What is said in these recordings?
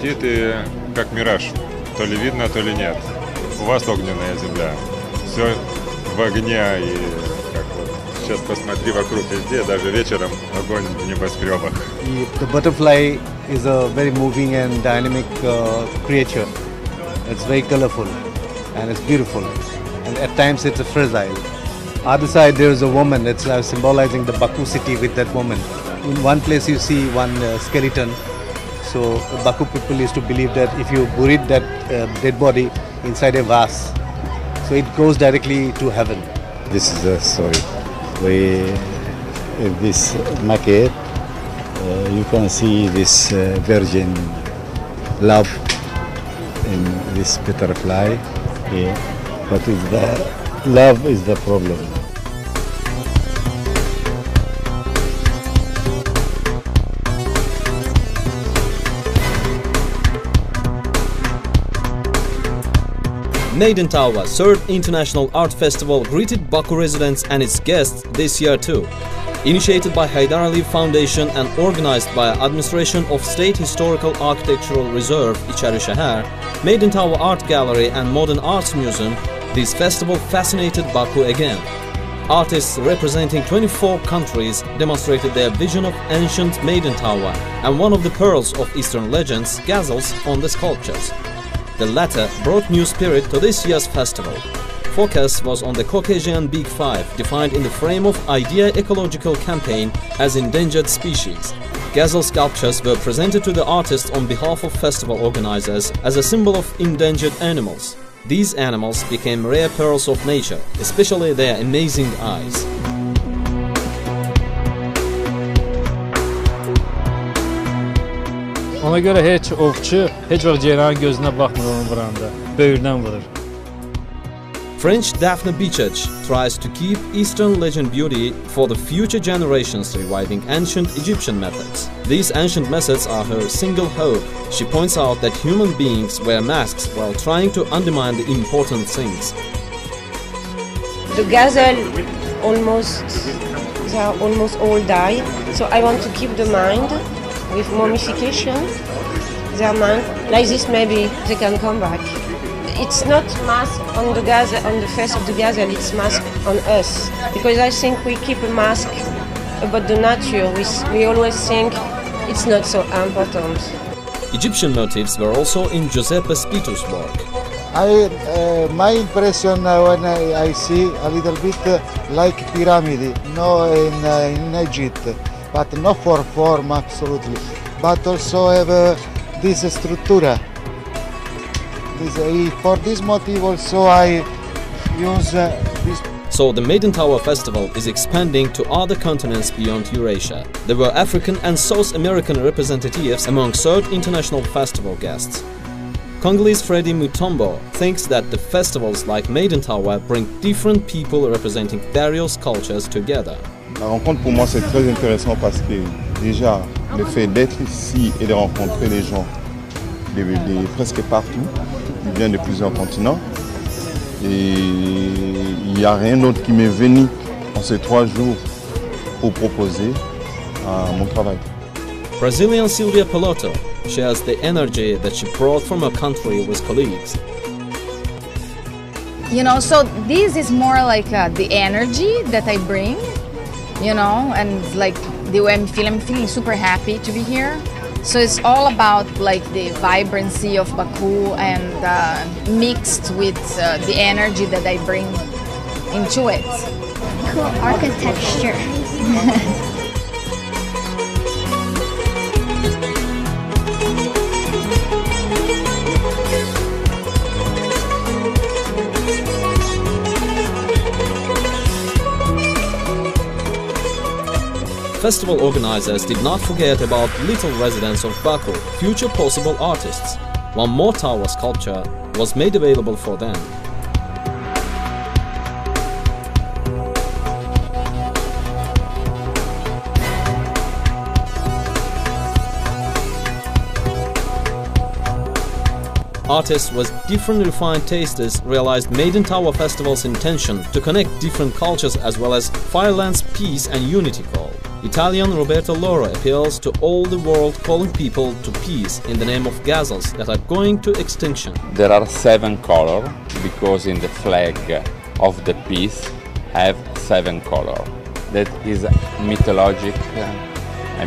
летит и как мираж. То ли видно, то ли нет. У вас огненная земля. Все в огне. И как вот сейчас посмотри вокруг везде, даже вечером огонь в небоскребах. The butterfly is a very moving and dynamic creature. It's very colorful and it's beautiful. And at times it's fragile. Other side there is a woman. It's symbolizing the Baku city with that woman. In one place you see one skeleton. So the Baku people used to believe that if you buried that dead body inside a vase, so it goes directly to heaven. This is the story. In this maquette, you can see this virgin love in this butterfly. Yeah. But is the love is the problem. Made in Tava, third International Art Festival, greeted Baku residents and its guests this year too. Initiated by Haydar Aliyev Foundation and organized by Administration of State Historical Architectural Reserve İçeri Şehir, Made in Tava Art Gallery and Modern Arts Museum, this festival fascinated Baku again. Artists representing 24 countries demonstrated their vision of ancient Made in Tava and one of the pearls of Eastern legends, gazelles, on the sculptures. The latter brought new spirit to this year's festival. Focus was on the Caucasian Big Five, defined in the frame of IDEA ecological campaign as endangered species. Gazelle sculptures were presented to the artists on behalf of festival organizers as a symbol of endangered animals. These animals became rare pearls of nature, especially their amazing eyes. Ona görə heç ovçu heç vaxt ceyranın gözünə baxmır onu vuranda, böyürdən vurur. French Daphne Bichach tries to keep Eastern legend beauty for the future generations, reviving ancient Egyptian methods. These ancient methods are her single hope. She points out that human beings wear masks while trying to undermine the important things. The gazelle they are almost all died, so I want to keep the mind with mummification, their mind, like this maybe they can come back. It's not mask on the gazelle, on the face of the gazelle, it's mask on us. Because I think we keep a mask about the nature, we always think it's not so important. Egyptian motifs were also in Giuseppe Spito's work. My impression when I see a little bit like pyramid, in Egypt, but not for form absolutely, but also have this structure. For this motive also I use this. So the Made in Tava festival is expanding to other continents beyond Eurasia. There were African and South American representatives among third international festival guests. Congolese Freddy Mutombo thinks that the festivals like Made in Tava bring different people representing various cultures together. La rencontre pour moi c'est très intéressant parce que déjà le fait d'être ici et de rencontrer les gens de presque partout, ils viennent de plusieurs continents et il n'y a rien d'autre qui m'est venu en ces 3 jours pour proposer mon travail. Brazilian Silvia Pelotto shares the energy that she brought from her country with colleagues. You know, so this is more like the energy that I bring, you know, and like the way I'm feeling super happy to be here. So it's all about like the vibrancy of Baku and mixed with the energy that I bring into it. Cool architecture. Festival organizers did not forget about little residents of Baku, future possible artists. One more tower sculpture was made available for them. Artists with different refined tastes realized Made in Tava Festival's intention to connect different cultures as well as Fireland's peace and unity call. Italian Roberto Loro appeals to all the world, calling people to peace in the name of gazelles that are going to extinction. There are 7 colors because in the flag of the peace have 7 colors. That is mythologic,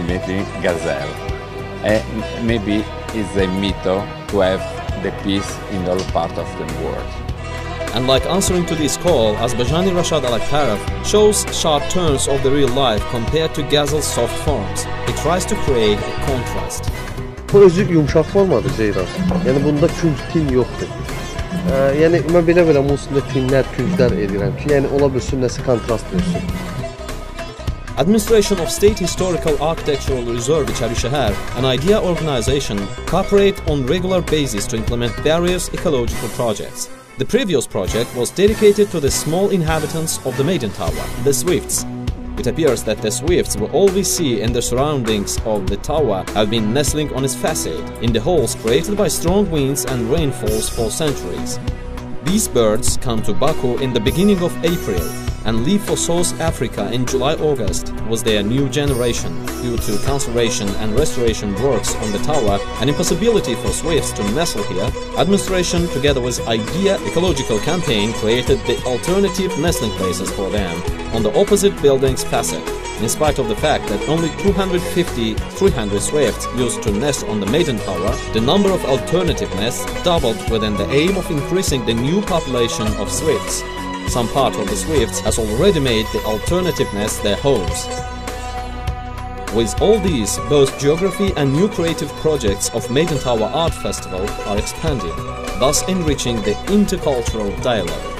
maybe gazelle. Maybe it's a myth to have the peace in all parts of the world. And like answering to this call, Azerbaijani Rashad Alakparov shows sharp turns of the real life compared to gazelle's soft forms. He tries to create a contrast. Bu özü yumşaq formadır Ceyran. Yəni bunda künc tin yoxdur. Yəni mən belə musiqide tinlər, künclər edirəm ki, yəni ola bilsin nəsə kontrast versin. Administration of State Historical Architectural Reserve Çarşəhər, an idea organization, cooperate on regular basis to implement various ecological projects. The previous project was dedicated to the small inhabitants of the Maiden Tower, the Swifts. It appears that the Swifts we always see in the surroundings of the tower have been nestling on its facade, in the holes created by strong winds and rainfalls for centuries. These birds come to Baku in the beginning of April and leave for South Africa in July-August was their new generation due to conservation and restoration works on the tower and impossibility for swifts to nestle here. Administration, together with IDEA ecological campaign, created the alternative nestling places for them on the opposite building's facade. In spite of the fact that only 250-300 swifts used to nest on the Maiden Tower, the number of alternative nests doubled within the aim of increasing the new population of swifts. Some part of the swifts has already made the alternative nests their homes. With all these, both geography and new creative projects of Maiden Tower Art Festival are expanding, thus enriching the intercultural dialogue.